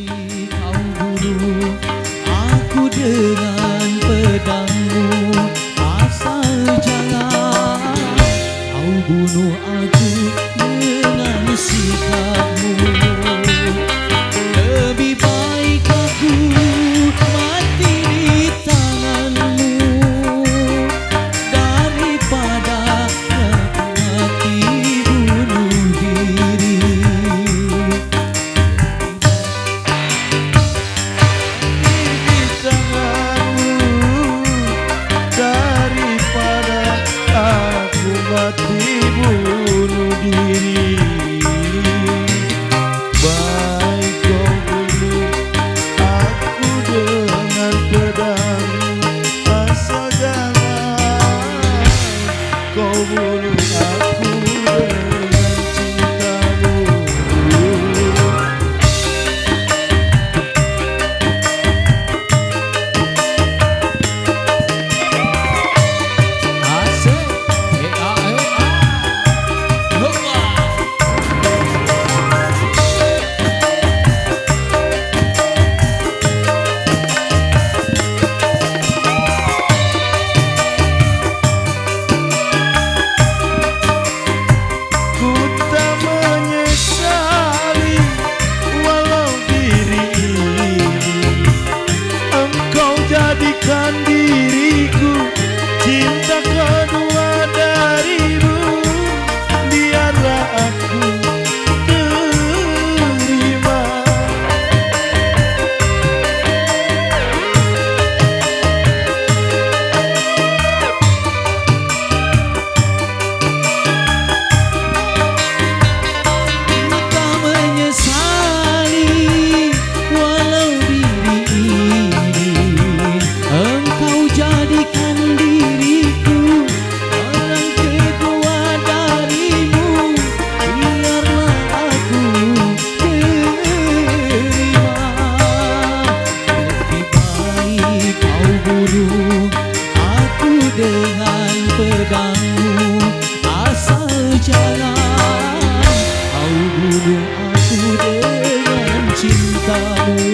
baik kau bunuh aku dengan pedangmu, asal jangan kau bunuh aku dengan sikapmu. Lebih baik aku mati di tanganmu daripada mati bunuh diri. Di tanganmu daripada aku mati bunuh diri. Baik kau bunuh aku dengan pedangmu, asal jangan kau bunuh aku dengan cintamu. Asik, hoppa. Ku tak menyesali walau diri ini engkau jadikan diriku cinta kedua darimu. Biarlah aku terima. Tak menyesali walau diri ini engkau jadikan diriku orang kedua darimu. Biarlah aku terima. Lebih baik kau bunuh aku dengan pedangmu, asal jangan kau bunuh aku dengan cintamu.